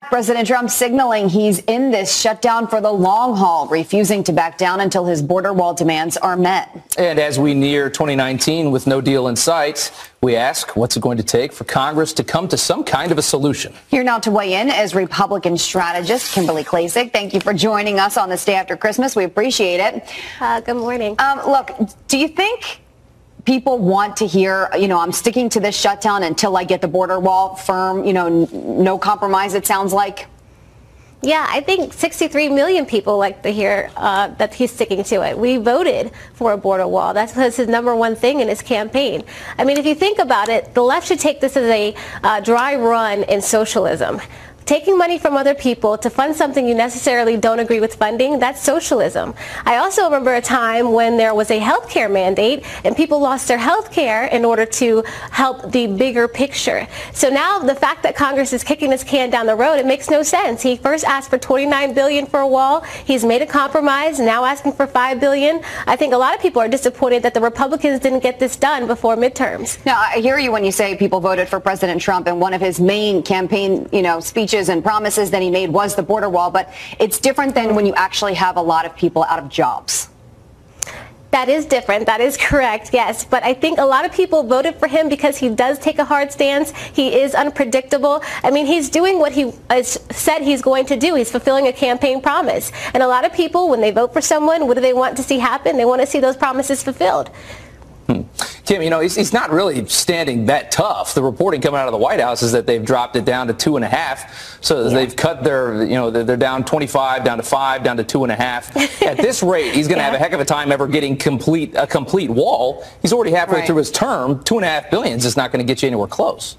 President Trump signaling he's in this shutdown for the long haul, refusing to back down until his border wall demands are met. And as we near 2019 with no deal in sight, we ask, what's it going to take for Congress to come to some kind of a solution? Here now to weigh in is Republican strategist Kimberly Klacik. Thank you for joining us on this day after Christmas. We appreciate it. Good morning. Look, do you think people want to hear, I'm sticking to this shutdown until I get the border wall firm, no compromise, it sounds like? Yeah, I think 63 million people like to hear that he's sticking to it. We voted for a border wall. That's his number one thing in his campaign. I mean, if you think about it, the left should take this as a dry run in socialism. Taking money from other people to fund something you necessarily don't agree with funding, that's socialism. I also remember a time when there was a health care mandate and people lost their health care in order to help the bigger picture. So now the fact that Congress is kicking this can down the road, it makes no sense. He first asked for $29 billion for a wall. He's made a compromise, now asking for $5 billion. I think a lot of people are disappointed that the Republicans didn't get this done before midterms. Now, I hear you when you say people voted for President Trump, and one of his main campaign, speeches and promises that he made was the border wall, but it's different than when you actually have a lot of people out of jobs. That is different. That is correct, yes. But I think a lot of people voted for him because he does take a hard stance. He is unpredictable. I mean, he's doing what he said he's going to do. He's fulfilling a campaign promise. And a lot of people, when they vote for someone, what do they want to see happen? They want to see those promises fulfilled. Kim, he's not really standing that tough. The reporting coming out of the White House is that they've dropped it down to 2.5. So they've cut they're down 25, down to 5, down to 2.5. At this rate, he's going to have a heck of a time ever getting a complete wall. He's already halfway through his term. $2.5 billion is just not going to get you anywhere close.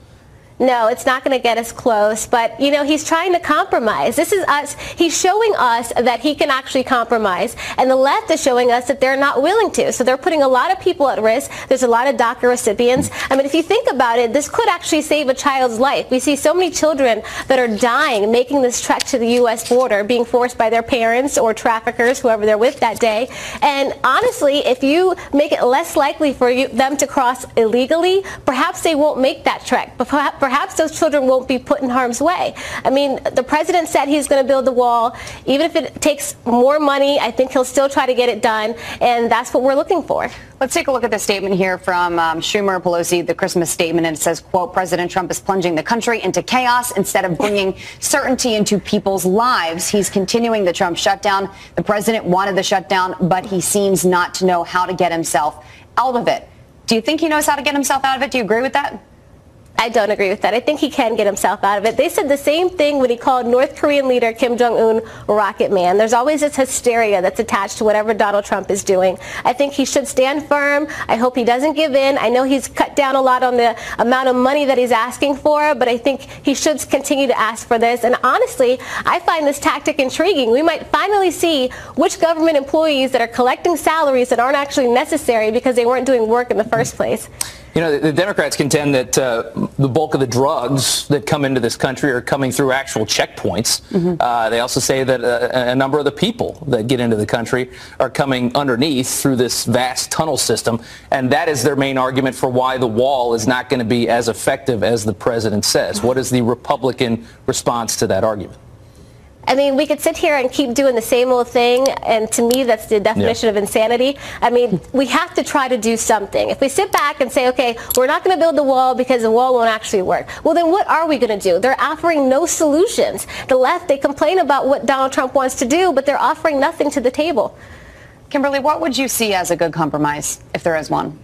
No, it's not going to get us close, but, he's trying to compromise. This is us. He's showing us that he can actually compromise, and the left is showing us that they're not willing to. So they're putting a lot of people at risk. There's a lot of DACA recipients. I mean, if you think about it, this could actually save a child's life. We see so many children that are dying making this trek to the U.S. border, being forced by their parents or traffickers, whoever they're with that day. And honestly, if you make it less likely for them to cross illegally, perhaps they won't make that trek. But perhaps those children won't be put in harm's way. I mean, the president said he's going to build the wall. Even if it takes more money, I think he'll still try to get it done, and that's what we're looking for. Let's take a look at the statement here from Schumer, Pelosi, the Christmas statement, and it says, quote, President Trump is plunging the country into chaos instead of bringing certainty into people's lives. He's continuing the Trump shutdown. The president wanted the shutdown, but he seems not to know how to get himself out of it. Do you think he knows how to get himself out of it? Do you agree with that? I don't agree with that. I think he can get himself out of it. They said the same thing when he called North Korean leader Kim Jong-un Rocket Man. There's always this hysteria that's attached to whatever Donald Trump is doing. I think he should stand firm. I hope he doesn't give in. I know he's cut down a lot on the amount of money that he's asking for, but I think he should continue to ask for this. And honestly, I find this tactic intriguing. We might finally see which government employees that are collecting salaries that aren't actually necessary because they weren't doing work in the first place. The Democrats contend that the bulk of the drugs that come into this country are coming through actual checkpoints. They also say that a number of the people that get into the country are coming underneath through this vast tunnel system, and that is their main argument for why the wall is not going to be as effective as the president says. What is the Republican response to that argument? I mean, we could sit here and keep doing the same old thing, and to me, that's the definition of insanity. I mean, we have to try to do something. If we sit back and say, okay, we're not going to build the wall because the wall won't actually work, well, then what are we going to do? They're offering no solutions. The left, they complain about what Donald Trump wants to do, but they're offering nothing to the table. Kimberly, what would you see as a good compromise, if there is one?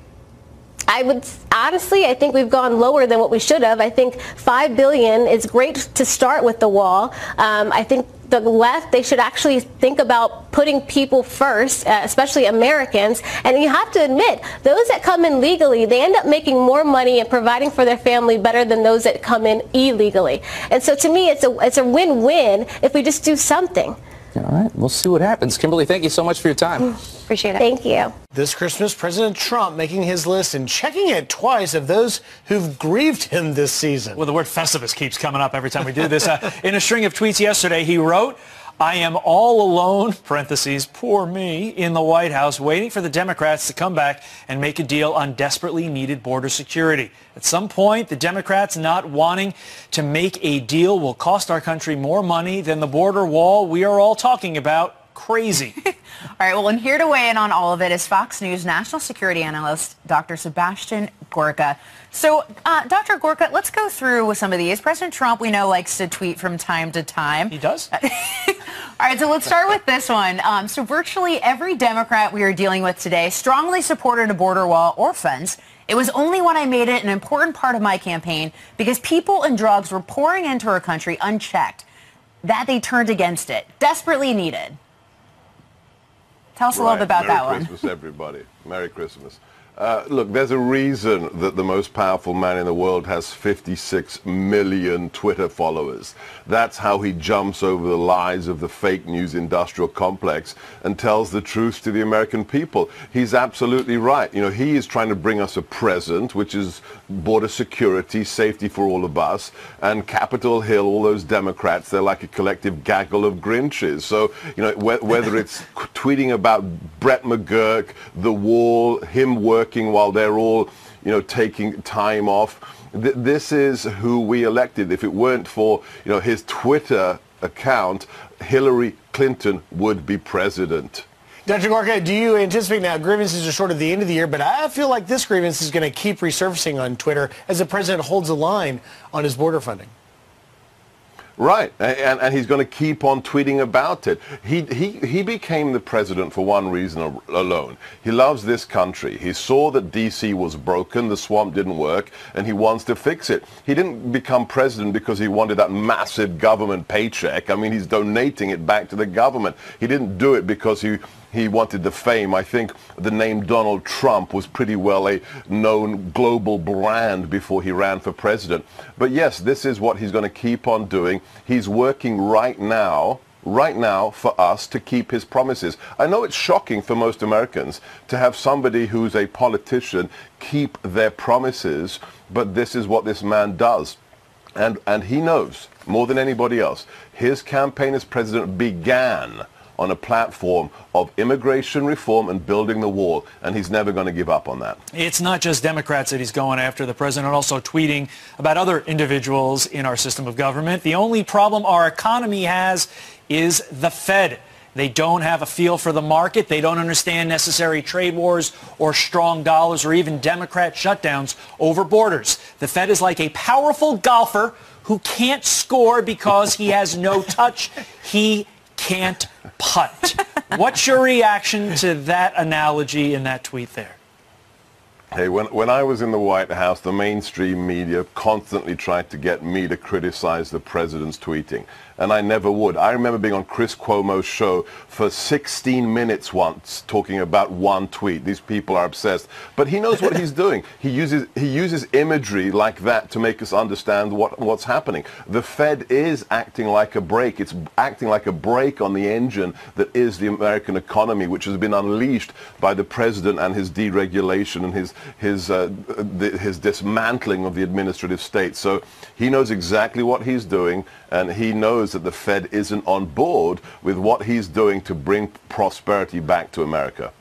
Honestly, I think we've gone lower than what we should have. I think $5 billion is great to start with the wall. I think the left, they should actually think about putting people first, especially Americans. And you have to admit, those that come in legally, they end up making more money and providing for their family better than those that come in illegally. And so to me, it's a win-win if we just do something. All right, we'll see what happens. Kimberly, thank you so much for your time. Appreciate it. Thank you. This Christmas, President Trump making his list and checking it twice of those who've grieved him this season. Well, the word Festivus keeps coming up every time we do this. In a string of tweets yesterday, he wrote, I am all alone, parentheses, poor me, in the White House, waiting for the Democrats to come back and make a deal on desperately needed border security. At some point, the Democrats not wanting to make a deal will cost our country more money than the border wall we are all talking about. Crazy. All right, well, and here to weigh in on all of it is Fox News national security analyst Dr. Sebastian Gorka. So, Dr. Gorka, let's go through some of these. President Trump, we know, likes to tweet from time to time. He does? All right, so let's start with this one. So virtually every Democrat we are dealing with today strongly supported a border wall or fence. It was only when I made it an important part of my campaign because people and drugs were pouring into our country unchecked that they turned against it. Desperately needed. Tell us a little bit about that one. Merry Christmas, everybody. Merry Christmas. Look, there's a reason that the most powerful man in the world has 56 million Twitter followers. That's how he jumps over the lies of the fake news industrial complex and tells the truth to the American people. He's absolutely right. You know, he is trying to bring us a present, which is border security, safety for all of us, and Capitol Hill, all those Democrats, they're like a collective gaggle of Grinches. So, you know, whether it's tweeting about Brett McGurk, the wall, him working while they're all, you know, taking time off. This is who we elected. If it weren't for, you know, his Twitter account, Hillary Clinton would be president. Dr. Gorka, do you anticipate now grievances are sort of the end of the year, but I feel like this grievance is going to keep resurfacing on Twitter as the president holds a line on his border funding? Right, and he's going to keep on tweeting about it. He became the president for one reason alone. He loves this country. He saw that D.C. was broken, the swamp didn't work, and he wants to fix it. He didn't become president because he wanted that massive government paycheck. I mean, he's donating it back to the government. He didn't do it because he wanted the fame. I think the name Donald Trump was pretty well a known global brand before he ran for president. But yes, this is what he's going to keep on doing. He's working right now for us to keep his promises. I know it's shocking for most Americans to have somebody who's a politician keep their promises, but this is what this man does. And he knows more than anybody else. His campaign as president began on a platform of immigration reform and building the wall, and he's never going to give up on that. It's not just Democrats that he's going after. The president also tweeting about other individuals in our system of government. The only problem our economy has is the Fed. They don't have a feel for the market. They don't understand necessary trade wars or strong dollars or even Democrat shutdowns over borders. The Fed is like a powerful golfer who can't score because he has no touch. He can't putt. What's your reaction to that analogy in that tweet there? Hey, when I was in the White House, the mainstream media constantly tried to get me to criticize the president's tweeting, and I never would. I remember being on Chris Cuomo's show for 16 minutes once talking about one tweet. These people are obsessed. But he knows what he's doing. He uses imagery like that to make us understand what's happening. The Fed is acting like a brake. It's acting like a brake on the engine that is the American economy, which has been unleashed by the president and his deregulation and his dismantling of the administrative state. So he knows exactly what he's doing, and he knows that the Fed isn't on board with what he's doing to bring prosperity back to America.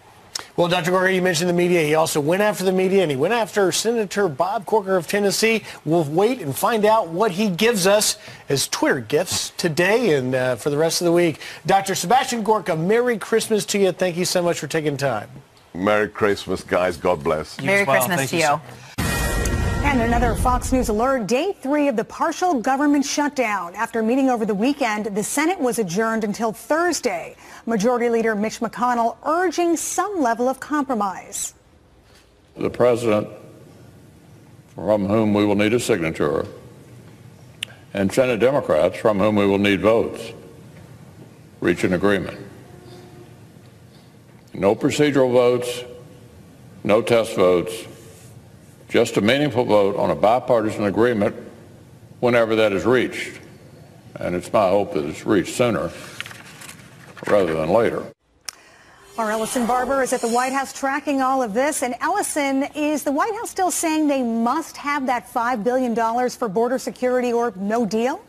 Well, Dr. Gorka, you mentioned the media. He also went after the media, and he went after Senator Bob Corker of Tennessee. We'll wait and find out what he gives us as Twitter gifts today and for the rest of the week. Dr. Sebastian Gorka, Merry Christmas to you. Thank you so much for taking time. Merry Christmas, guys. God bless. Merry Christmas to you. And another Fox News alert, day 3 of the partial government shutdown. After meeting over the weekend, the Senate was adjourned until Thursday. Majority Leader Mitch McConnell urging some level of compromise. The president, from whom we will need a signature, and Senate Democrats, from whom we will need votes, reach an agreement. No procedural votes, no test votes, just a meaningful vote on a bipartisan agreement whenever that is reached. And it's my hope that it's reached sooner rather than later. Our Ellison Barber is at the White House tracking all of this. And Ellison, is the White House still saying they must have that $5 billion for border security or no deal?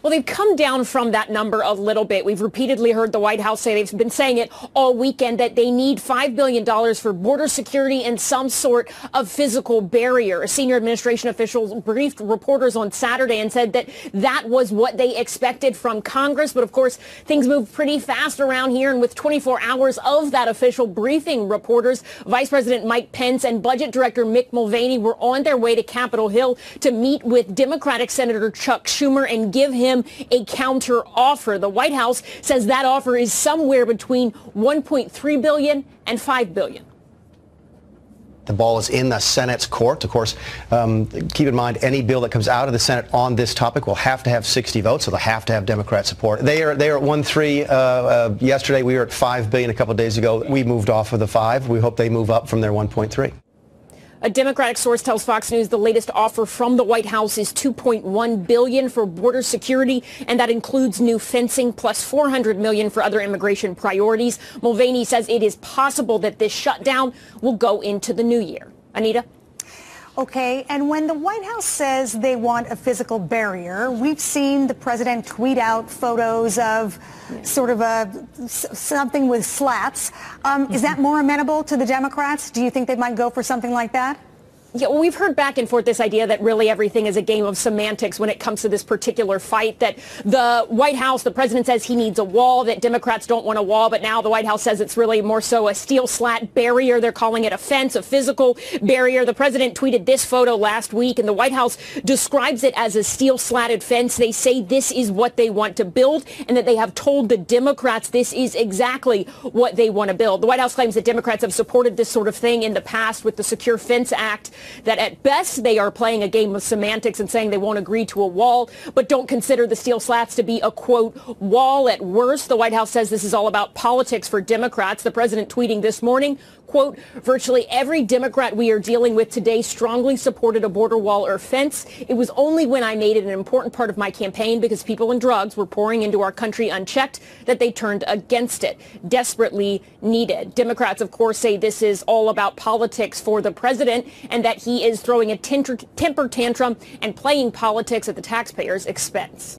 Well, they've come down from that number a little bit. We've repeatedly heard the White House say, they've been saying it all weekend, that they need $5 billion for border security and some sort of physical barrier. A senior administration official briefed reporters on Saturday and said that that was what they expected from Congress. But of course, things move pretty fast around here. And with 24 hours of that official briefing, reporters, Vice President Mike Pence and Budget Director Mick Mulvaney were on their way to Capitol Hill to meet with Democratic Senator Chuck Schumer and give him a counter offer. The White House says that offer is somewhere between $1.3 billion and $5 billion. The ball is in the Senate's court. Of course, keep in mind, any bill that comes out of the Senate on this topic will have to have 60 votes, so they'll have to have Democrat support. They are at 1.3 yesterday. We were at $5 billion a couple of days ago. We moved off of the 5. We hope they move up from their 1.3. A Democratic source tells Fox News the latest offer from the White House is $2.1 billion for border security, and that includes new fencing plus $400 million for other immigration priorities. Mulvaney says it is possible that this shutdown will go into the new year. Anita? Okay, and when the White House says they want a physical barrier, we've seen the president tweet out photos of sort of something with slats. Is that more amenable to the Democrats? Do you think they might go for something like that? Yeah, well, we've heard back and forth this idea that really everything is a game of semantics when it comes to this particular fight, that the White House, the president says he needs a wall, that Democrats don't want a wall, but now the White House says it's really more so a steel slat barrier. They're calling it a fence, a physical barrier. The president tweeted this photo last week, and the White House describes it as a steel slatted fence. They say this is what they want to build, and that they have told the Democrats this is exactly what they want to build. The White House claims that Democrats have supported this sort of thing in the past with the Secure Fence Act, that at best they are playing a game of semantics and saying they won't agree to a wall, but don't consider the steel slats to be a, quote, wall at worst. The White House says this is all about politics for Democrats. The president tweeting this morning, quote, virtually every Democrat we are dealing with today strongly supported a border wall or fence. It was only when I made it an important part of my campaign because people and drugs were pouring into our country unchecked that they turned against it. Desperately needed. Democrats, of course, say this is all about politics for the president and that he is throwing a temper tantrum and playing politics at the taxpayers' expense.